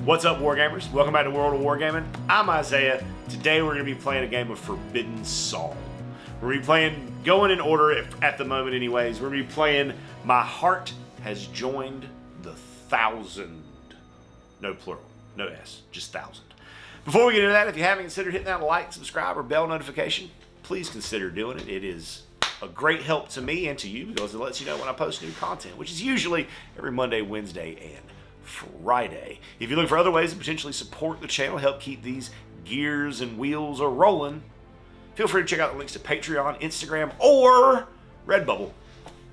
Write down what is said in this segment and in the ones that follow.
What's up, Wargamers? Welcome back to World of Wargaming. I'm Isaiah. Today we're going to be playing a game of Forbidden Psalm. We're going to be playing, going in order at the moment anyways, we're going to be playing My Heart Has Joined the 1,000. No plural, no S, just 1,000. Before we get into that, if you haven't considered hitting that like, subscribe, or bell notification, please consider doing it. It is a great help to me and to you because it lets you know when I post new content, which is usually every Monday, Wednesday, and Friday. If you're looking for other ways to potentially support the channel, help keep these gears and wheels a-rolling, feel free to check out the links to Patreon, Instagram, or Redbubble.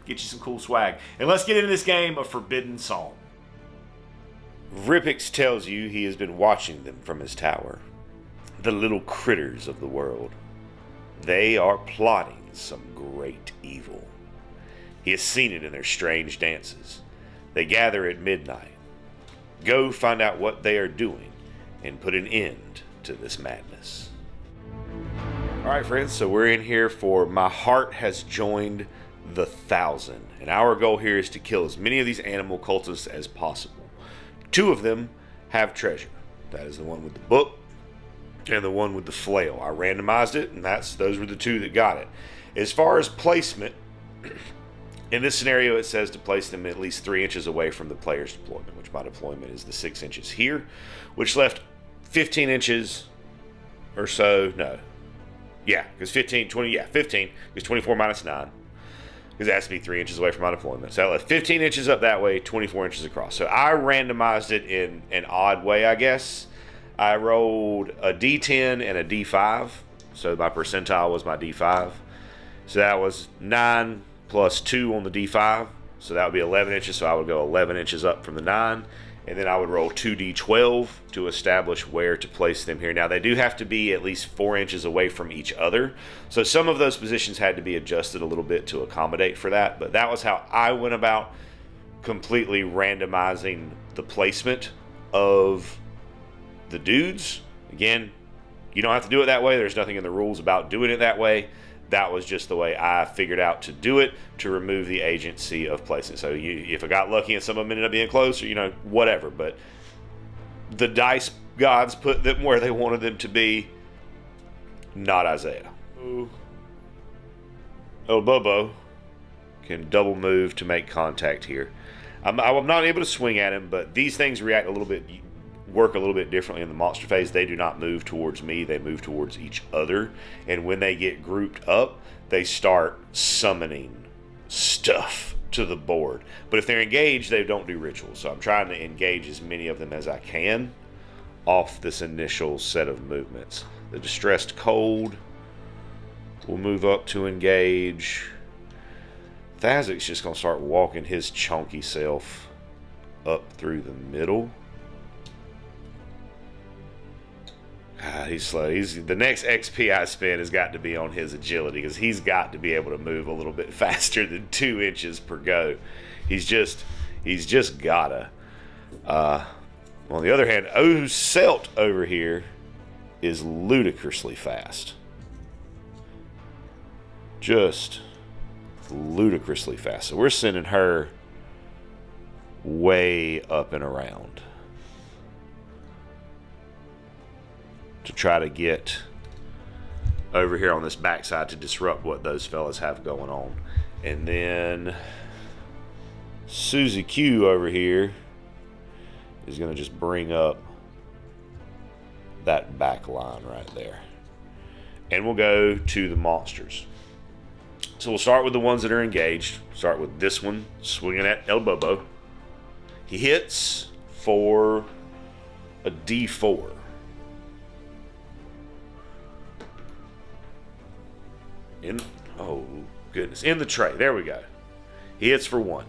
Get you some cool swag. And let's get into this game of Forbidden Psalm. Ripix tells you he has been watching them from his tower. The little critters of the world. They are plotting some great evil. He has seen it in their strange dances. They gather at midnight. Go find out what they are doing and put an end to this madness. Alright friends, so we're in here for My Heart Has Joined the 1,000. And our goal here is to kill as many of these animal cultists as possible. 2 of them have treasure. That is the one with the book and the one with the flail. I randomized it and those were the 2 that got it. As far as placement, in this scenario, it says to place them at least 3 inches away from the player's deployment, which my deployment is the 6 inches here, which left 15 inches or so. No. Yeah, because 15, 20, yeah, 15, because 24 minus 9, because it has to be 3 inches away from my deployment. So I left 15 inches up that way, 24 inches across. So I randomized it in an odd way, I guess. I rolled a D10 and a D5, so my percentile was my D5. So that was 9 plus 2 on the D5, so that would be 11 inches, so I would go 11 inches up from the 9, and then I would roll 2D12 to establish where to place them here. Now, they do have to be at least 4 inches away from each other, so some of those positions had to be adjusted a little bit to accommodate for that, but that was how I went about completely randomizing the placement of the dudes. Again, you don't have to do it that way. There's nothing in the rules about doing it that way. That was just the way I figured out to do it to remove the agency of placing. So if I got lucky and some of them ended up being close, or, you know, whatever. But the dice gods put them where they wanted them to be, not Isaiah. El Bobo can double move to make contact here. I'm not able to swing at him, but these things react a little bit, work a little bit differently in the monster phase. They do not move towards me, they move towards each other, and when they get grouped up, they start summoning stuff to the board. But if they're engaged, they don't do rituals, so I'm trying to engage as many of them as I can off this initial set of movements. The Distressed Cold will move up to engage. Thazik's just going to start walking his chunky self up through the middle. He's slow. The next XP I spend has got to be on his agility, because he's got to be able to move a little bit faster than 2 inches per go. He's just gotta. On the other hand, Selt over here is ludicrously fast. Just ludicrously fast. So we're sending her way up and around to try to get over here on this backside to disrupt what those fellas have going on. And then Susie Q over here is going to just bring up that back line right there. And we'll go to the monsters. So we'll start with the ones that are engaged. Start with this one, swinging at El Bobo. He hits for a D4. Oh goodness, in the tray, there we go. He hits for 1.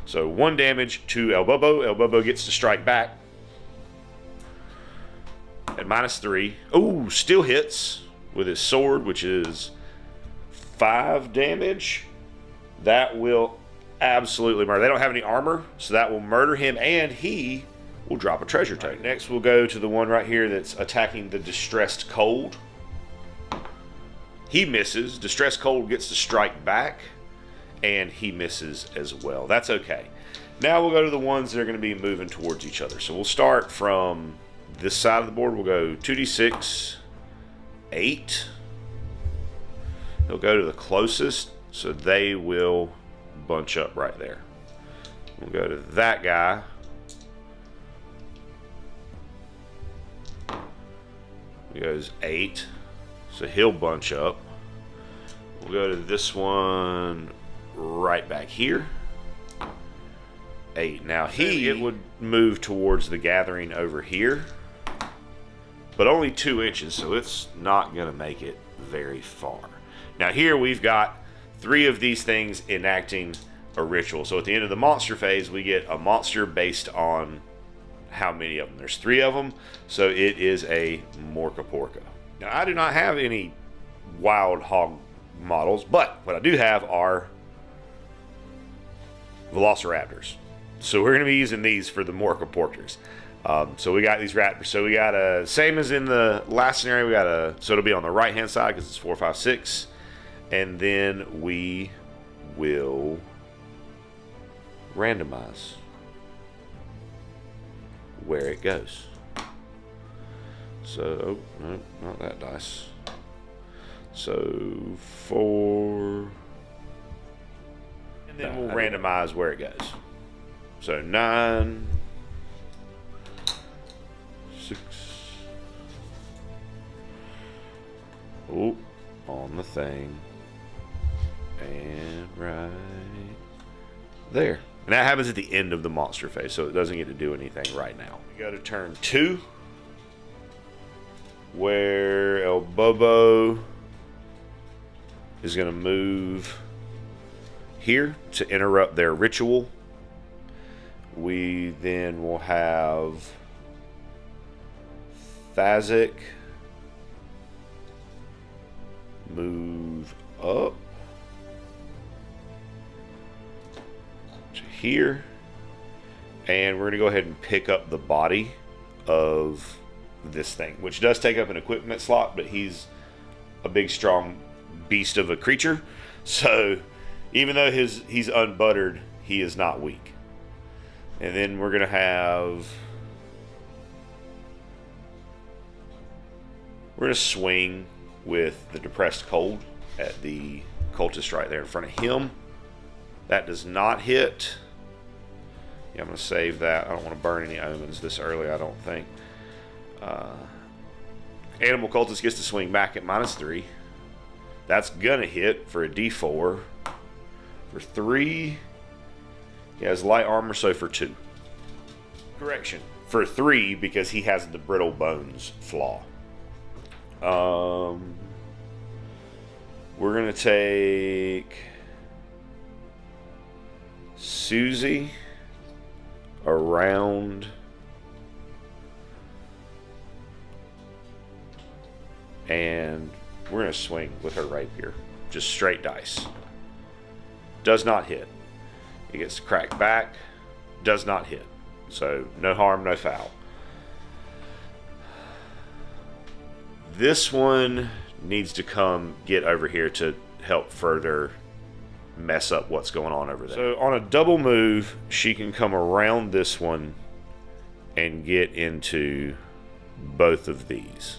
So 1 damage to El Bobo. El Bobo gets to strike back at -3. Oh, still hits with his sword, which is 5 damage. That will absolutely murder. They don't have any armor, so that will murder him, and he will drop a treasure token. Right, next we'll go to the one right here that's attacking the Distressed Cold. He misses. Distressed Cold gets to strike back, and he misses as well. That's okay. Now we'll go to the ones that are going to be moving towards each other. So we'll start from this side of the board. We'll go 2d6, 8. He'll go to the closest, so they will bunch up right there. We'll go to that guy. He goes 8, so he'll bunch up. We'll go to this one right back here. 8. Now it would move towards the gathering over here, but only 2 inches, so it's not going to make it very far. Now here we've got 3 of these things enacting a ritual. So at the end of the monster phase, we get a monster based on how many of them. There's 3 of them, so it is a Morka Porka. Now I do not have any wild hog models, but what I do have are Velociraptors. So we're going to be using these for the Morka Porkers. So we got these raptors. So we got a, same as in the last scenario, we got a, so it'll be on the right hand side because it's 4, 5, 6. And then we will randomize where it goes. So, oh, no, not that dice. So 4. And then we'll randomize where it goes. So 9, 6. Oh, on the thing. And right there. And that happens at the end of the monster phase, so it doesn't get to do anything right now. We go to turn 2, where El Bobo is going to move here to interrupt their ritual. We then will have Thazik move up to here, and we're going to go ahead and pick up the body of this thing, which does take up an equipment slot, but he's a big strong beast of a creature, so even though he's unbuttered, he is not weak. And then we're going to have, we're going to swing with the Depressed Cold at the cultist right there in front of him. That does not hit. Yeah, I'm going to save that. I don't want to burn any omens this early, I don't think. Animal Cultist gets to swing back at -3. That's going to hit for a D4. For 3, he has light armor, so for 2. Correction. For 3, because he has the brittle bones flaw. We're going to take Susie around and we're going to swing with her rapier. Just straight dice. Does not hit. It gets cracked back. Does not hit. So no harm, no foul. This one needs to come get over here to help further mess up what's going on over there. So on a double move, she can come around this one and get into both of these.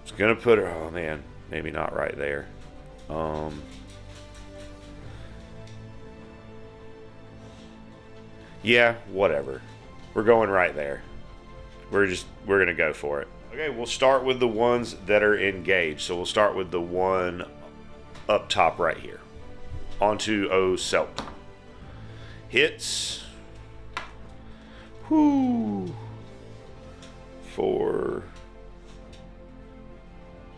It's gonna put her, oh man, maybe not right there. Yeah, whatever. We're going right there. We're gonna go for it. Okay, we'll start with the ones that are engaged. So we'll start with the one up top right here. Onto O Selt. Hits. Whoo. 4,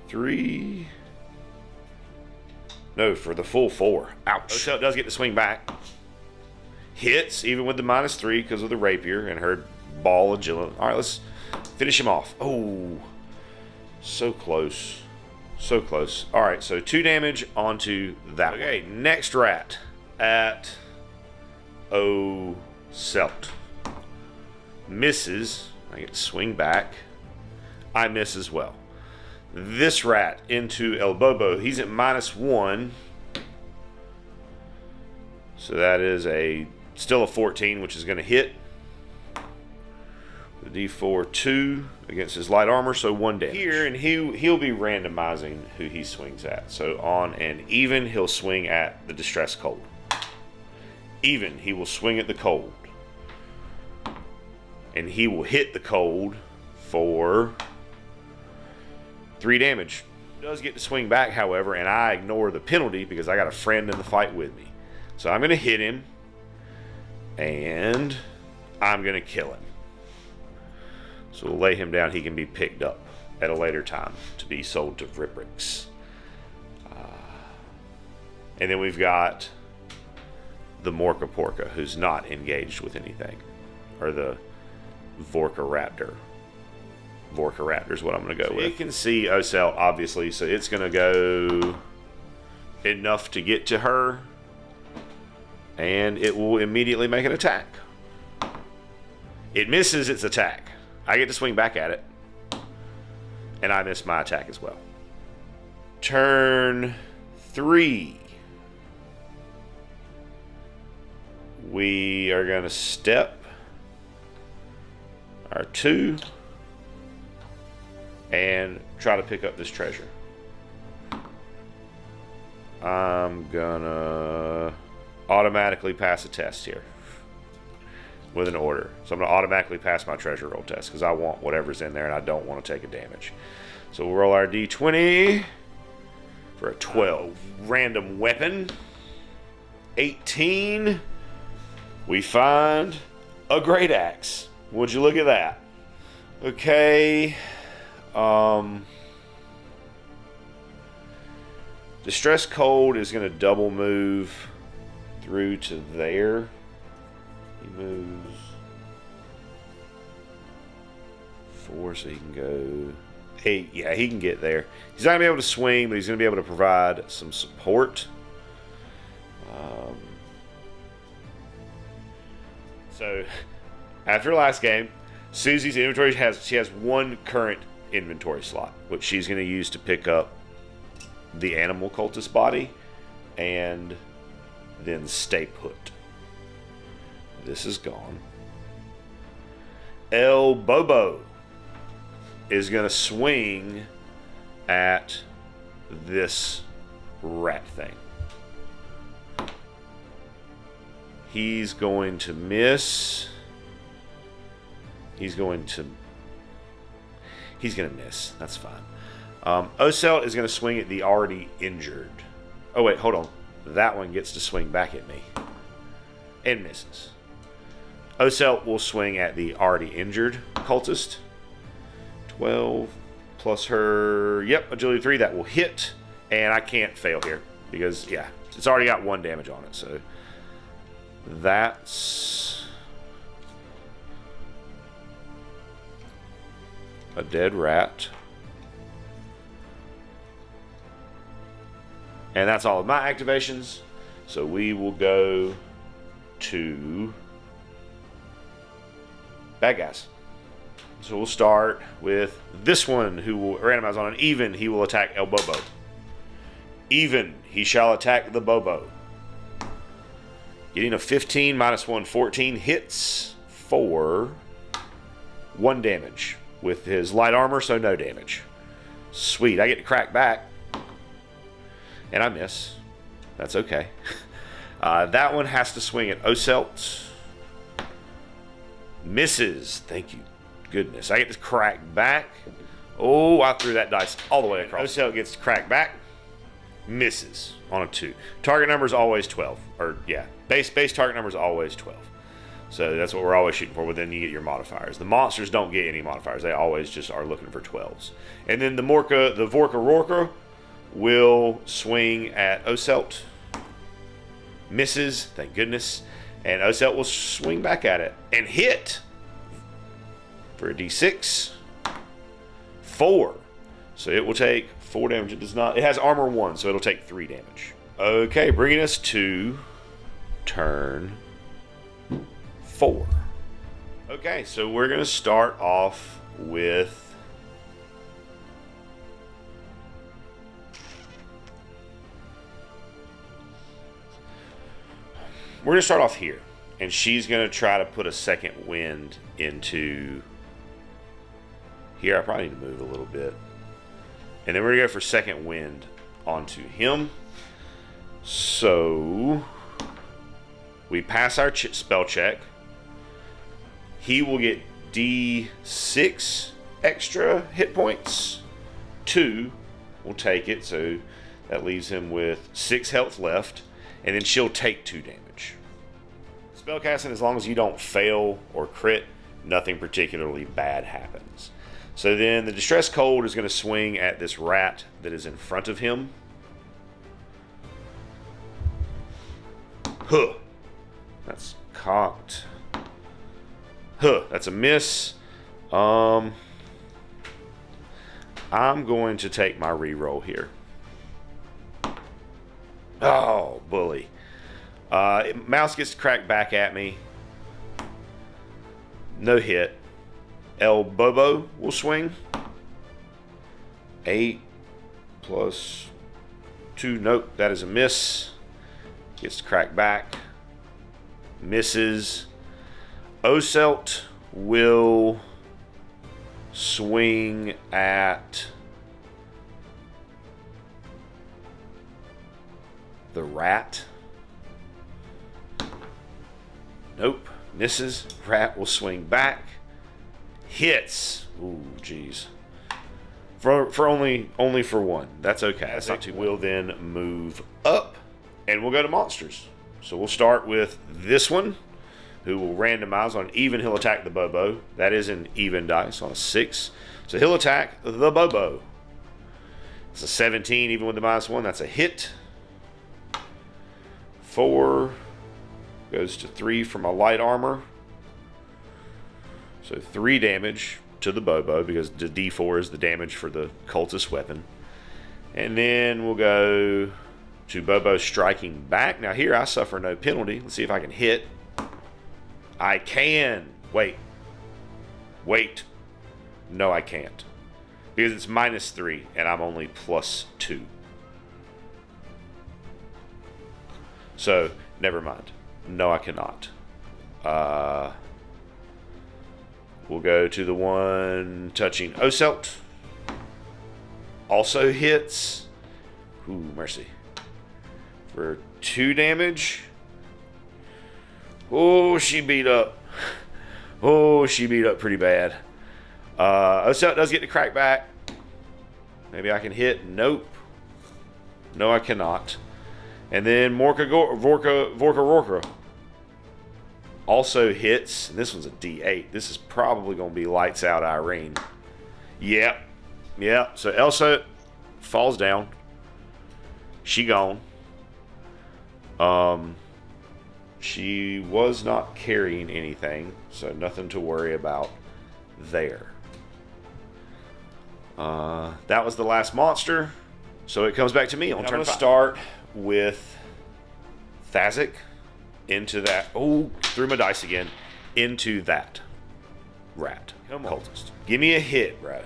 3. No, for the full 4. Ouch. Selt does get to swing back. Hits, even with the -3 because of the rapier and her ball agility. All right, let's finish him off. Oh, so close. So close. All right, so 2 damage onto that. Okay, next rat at O Selt. Misses. I get to swing back. I miss as well. This rat into El Bobo. He's at -1. So that is still a 14, which is going to hit. The D4 2 against his light armor, so 1 damage. Here, and he'll be randomizing who he swings at. So on an even, he'll swing at the Distress Cold. Even, he will swing at the cold. And he will hit the cold for 3 damage. He does get to swing back, however, and I ignore the penalty because I got a friend in the fight with me. So I'm going to hit him, and I'm going to kill him. So we'll lay him down. He can be picked up at a later time to be sold to Vribrix. And then we've got the Morka Porka, who's not engaged with anything. Or the Vorkaraptor. Vorkaraptor is what I'm going to go with. You can see Ocelt, obviously, so it's going to go enough to get to her. And it will immediately make an attack. It misses its attack. I get to swing back at it. And I miss my attack as well. Turn 3. We are going to step our 2 and try to pick up this treasure. I'm going to automatically pass a test here. With an order. So I'm going to automatically pass my treasure roll test because I want whatever's in there and I don't want to take a damage. So we'll roll our D20 for a 12. Random weapon. 18. We find a great axe. Would you look at that? Okay. Distress Cold is going to double move through to there. He moves 4, so he can go 8. Yeah, he can get there. He's not going to be able to swing, but he's going to be able to provide some support. So, after last game, Susie's inventory she has 1 current inventory slot, which she's going to use to pick up the animal cultist body and then stay put. This is gone. El Bobo is going to swing at this rat thing. He's going to miss. He's going to miss. That's fine. Ocelt is going to swing at the already injured. Oh, wait, hold on. That one gets to swing back at me. And misses. Ocelt will swing at the already injured cultist. 12 plus her... Yep, agility 3. That will hit. And I can't fail here. Because, yeah, it's already got 1 damage on it. So, that's... a dead rat. And that's all of my activations. So we will go to bad guys. So we'll start with this one, who will randomize on an even. He will attack El Bobo. Even, he shall attack the Bobo. Getting a 15 minus 1, 14 hits for 1 damage with his light armor, so no damage. Sweet, I get to crack back. And I miss. That's okay. That one has to swing at Ocelt. Misses. Thank you. Goodness. I get to crack back. Oh, I threw that dice all the way across. Ocelt gets to crack back. Misses on a 2. Target number is always 12. Or, yeah. Base target number is always 12. So that's what we're always shooting for, but then you get your modifiers. The monsters don't get any modifiers. They always just are looking for 12s. And then the Vorkaraptor will swing at Ocelt. Misses, thank goodness. And Ocelt will swing back at it and hit for a D6. 4. So it will take 4 damage. It does not. It has armor 1, so it'll take 3 damage. Okay, bringing us to turn 4. Okay, so we're going to start off with we're gonna start off here, and she's gonna try to put a second wind into here. I probably need to move a little bit, and then we're gonna go for second wind onto him. So we pass our spell check. He will get D6 extra hit points. 2 will take it, so that leaves him with 6 health left, and then she'll take 2 damage. Spellcasting, as long as you don't fail or crit, nothing particularly bad happens. So then the Distress Cold is going to swing at this rat that is in front of him. Huh. That's cocked. Huh. That's a miss. I'm going to take my reroll here. Oh, bully. Mouse gets to crack back at me. No hit. El Bobo will swing. 8 plus 2. Nope, that is a miss. Gets to crack back. Misses. Oselt will swing at the rat. Nope. Misses. Rat will swing back. Hits. Ooh, jeez. For only for 1. That's okay. That's not too bad. We'll then move up, and we'll go to monsters. So we'll start with this one, who will randomize. On even, he'll attack the Bobo. That is an even dice on a 6. So he'll attack the Bobo. It's a 17, even with the -1. That's a hit. 4 goes to 3 for my light armor. So 3 damage to the Bobo, because the D4 is the damage for the cultist weapon. And then we'll go to Bobo striking back. Now here I suffer no penalty. Let's see if I can hit. I can. Wait. No, I can't. Because it's -3 and I'm only +2. So, never mind. No, I cannot. We'll go to the one touching Oselt. Also hits. Ooh, mercy. For 2 damage. Oh, she beat up. Oh, she beat up pretty bad. Oselt does get to crack back. Maybe I can hit. Nope. No, I cannot. And then Vorka also hits. And this one's a D8. This is probably going to be lights out Irene. Yep. So Elsa falls down. She gone. She was not carrying anything, so nothing to worry about there. That was the last monster, so it comes back to me on turn 5. I'm going to start with Thazik into that. Oh, threw my dice again. Into that rat. Come on. Cultist. Give me a hit, bro.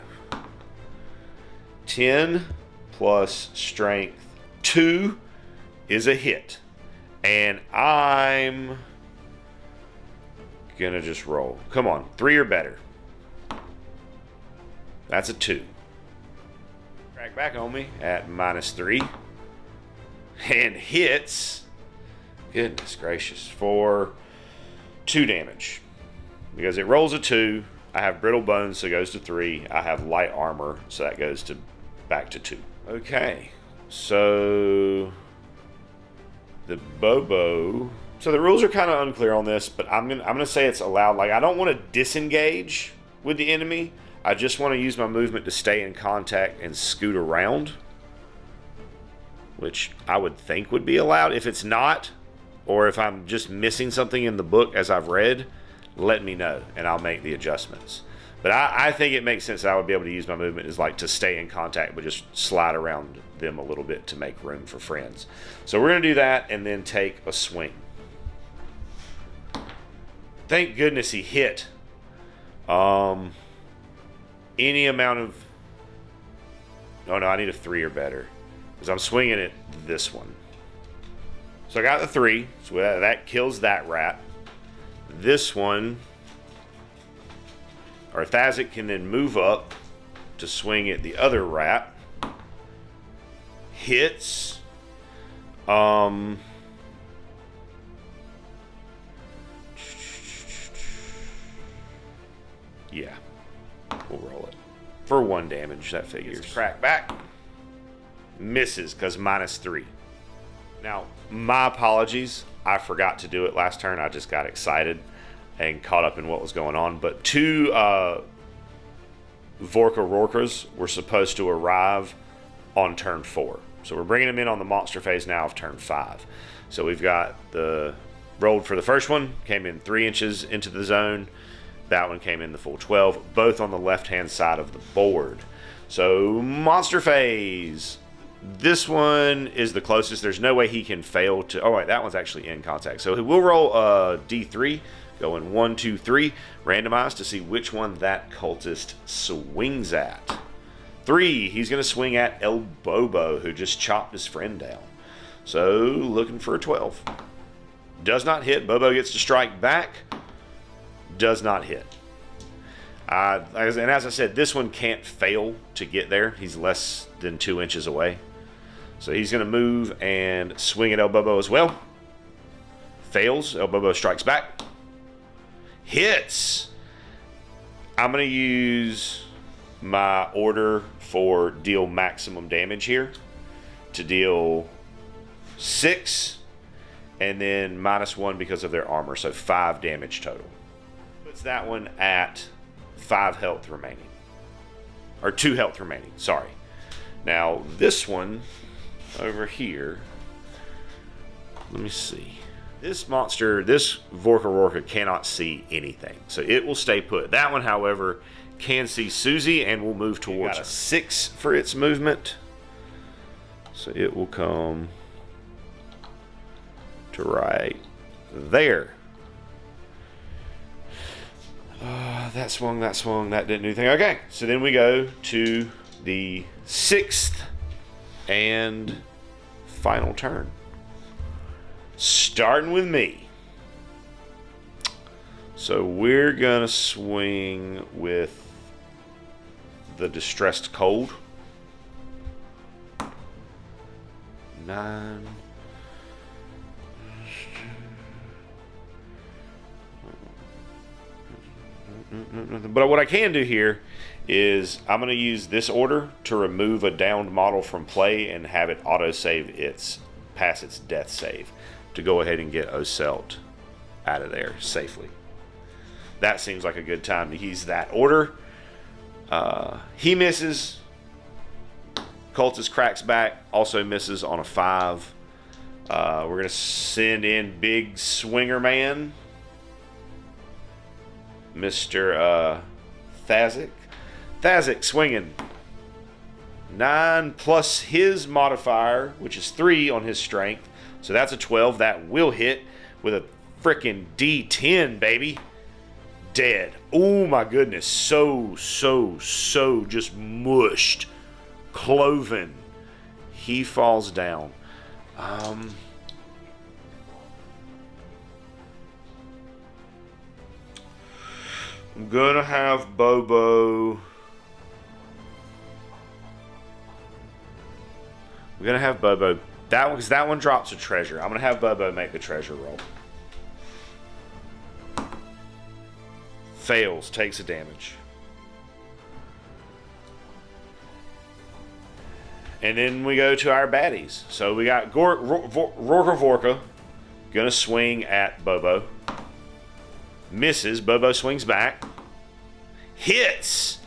10 plus strength 2 is a hit. And I'm gonna just roll. Come on, 3 or better. That's a 2. Crack back on me at -3. And hits, goodness gracious, for 2 damage. Because it rolls a 2. I have brittle bones, so it goes to 3. I have light armor, so that goes to back to 2. Okay, so the Bobo. So the rules are kind of unclear on this, but I'm gonna say it's allowed. Like, I don't want to disengage with the enemy. I just want to use my movement to stay in contact and scoot around, which I would think would be allowed. If it's not, or if I'm just missing something in the book as I've read, let me know and I'll make the adjustments. But I think it makes sense that I would be able to use my movement is like to stay in contact, but just slide around them a little bit to make room for friends. So we're going to do that and then take a swing. Thank goodness he hit. Any amount of... Oh no, I need a 3 or better. Because I'm swinging at this one. So I got the 3. So that kills that rat. This one, or Thazak can then move up to swing at the other rat. Hits. Yeah. We'll roll it. For 1 damage, that figures. Crack back. Misses, because -3. Now, my apologies. I forgot to do it last turn. I just got excited and caught up in what was going on. But 2 Vorka Rorkas were supposed to arrive on turn 4. So we're bringing them in on the monster phase now of turn 5. So we've got the rolled for the first one, came in 3 inches into the zone. That one came in the full 12, both on the left-hand side of the board. So monster phase. This one is the closest. There's no way he can fail to... Oh, wait, that one's actually in contact. So we'll roll a D3, going 1, 2, 3, randomized to see which one that cultist swings at. 3, he's going to swing at El Bobo, who just chopped his friend down. So, looking for a 12. Does not hit. Bobo gets to strike back. Does not hit. And as I said, this one can't fail to get there. He's less than 2 inches away. So he's going to move and swing at El Bobo as well. Fails. El Bobo strikes back. Hits. I'm going to use my order for deal maximum damage here to deal 6 and then -1 because of their armor. So 5 damage total. Puts that one at 5 health remaining. Or 2 health remaining, sorry. Now, this one over here, let me see. This monster, this Vorka Rorka cannot see anything, so it will stay put. That one, however, can see Susie and will move towards a 6 for its movement. So it will come to right there. That swung, that didn't do anything. Okay, so then we go to the 6th and final turn. Starting with me. So we're gonna swing with the Distressed Cold. 9. But what I can do here is I'm going to use this order to remove a downed model from play and have it auto-save pass its death save to go ahead and get Oselt out of there safely. That seems like a good time to use that order. He misses. Cultist cracks back, also misses on a 5. We're going to send in Big Swinger Man, Mr. Thazak. Thazak swinging 9 plus his modifier, which is 3 on his strength. So that's a 12. That will hit with a freaking D10, baby. Dead. Oh my goodness. So just mushed. Cloven. He falls down. I'm gonna have Bobo. We're gonna have Bobo. That one, because that one drops a treasure. I'm gonna have Bobo make the treasure roll. Fails, takes a damage. And then we go to our baddies. So we got Rorka Vorka gonna swing at Bobo. Misses. Bobo swings back. Hits.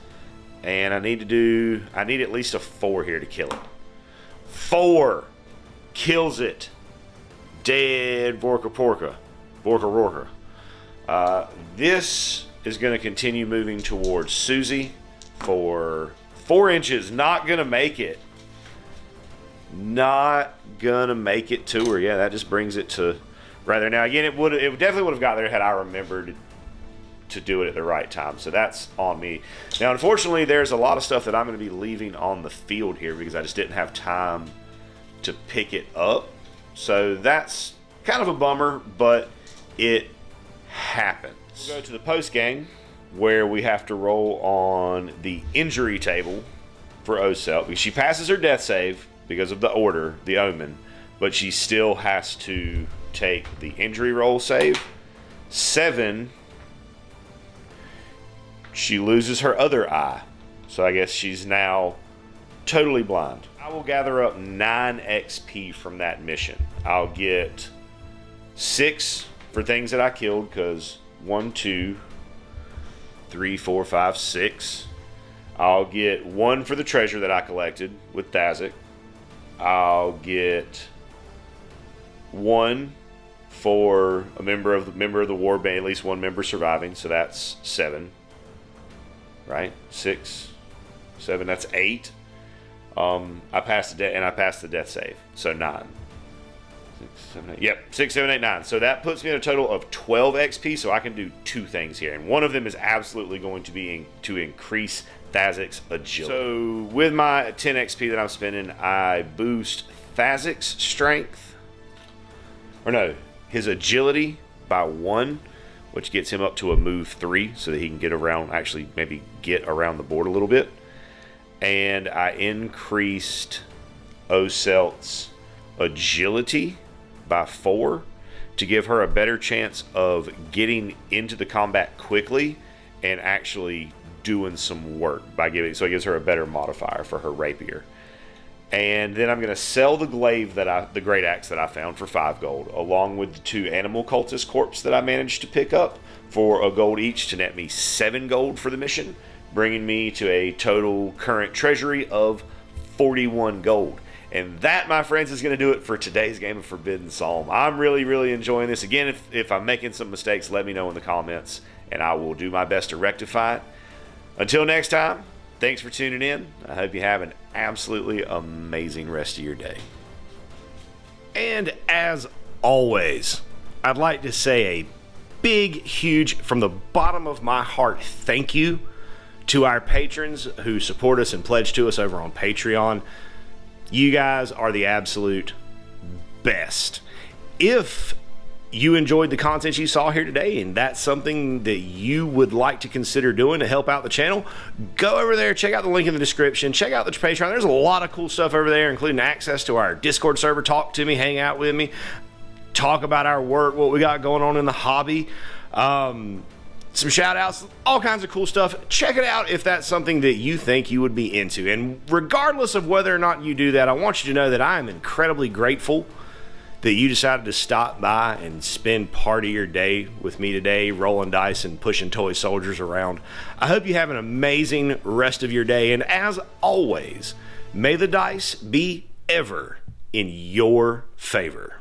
And I need at least a 4 here to kill it. 4. Kills it. Dead Vorka Rorka. This is going to continue moving towards Susie for 4 inches. Not going to make it. Not going to make it to her. Yeah, that just brings it to right there. Now, again, it definitely would have got there had I remembered to do it at the right time. So that's on me. Now, unfortunately, there's a lot of stuff that I'm going to be leaving on the field here because I just didn't have time to pick it up. So that's Kind of a bummer, but it happens. We'll go to the post game where we have to roll on the injury table for Osel, because she passes her death save because of the order, the omen, but she still has to take the injury roll save. 7, she loses her other eye, so I guess she's now totally blind. I will gather up 9 XP from that mission. I'll get 6 for things that I killed, because 1, 2, 3, 4, 5, 6. I'll get 1 for the treasure that I collected with Thazak. I'll get 1 for a member of the Wargaming, at least 1 member surviving, so that's 7. Right? 6, 7, that's 8. I passed the death save, so 9. 6, 7, 8. Yep, 6, 7, 8, 9. So that puts me at a total of 12 XP, so I can do 2 things here. And one of them is absolutely going to be to increase Thazak's agility. So with my 10 XP that I'm spending, I boost Thazak's strength. Or no, his agility by 1, which gets him up to a move 3, so that he can get around, actually maybe get around the board a little bit. And I increased Oselt's agility by 4 to give her a better chance of getting into the combat quickly and actually doing some work by giving, so it gives her a better modifier for her rapier. And then I'm going to sell the glaive the great axe that I found for 5 gold, along with the 2 animal cultist corpse that I managed to pick up for a gold each, to net me 7 gold for the mission, bringing me to a total current treasury of 41 gold. And that, my friends, is going to do it for today's game of Forbidden Psalm. I'm really enjoying this. Again, if I'm making some mistakes, let me know in the comments, and I will do my best to rectify it. Until next time, thanks for tuning in. I hope you have an absolutely amazing rest of your day. And as always, I'd like to say a big, huge, from the bottom of my heart, thank you to our patrons who support us and pledge to us over on Patreon. You guys are the absolute best. If you enjoyed the content you saw here today and that's something that you would like to consider doing to help out the channel, go over there, check out the link in the description, check out the Patreon. There's a lot of cool stuff over there, including access to our Discord server, talk to me, hang out with me, talk about our work, what we got going on in the hobby, some shout outs, all kinds of cool stuff. Check it out if that's something that you think you would be into. And regardless of whether or not you do that, I want you to know that I am incredibly grateful that you decided to stop by and spend part of your day with me today, rolling dice and pushing toy soldiers around. I hope you have an amazing rest of your day, and as always, may the dice be ever in your favor.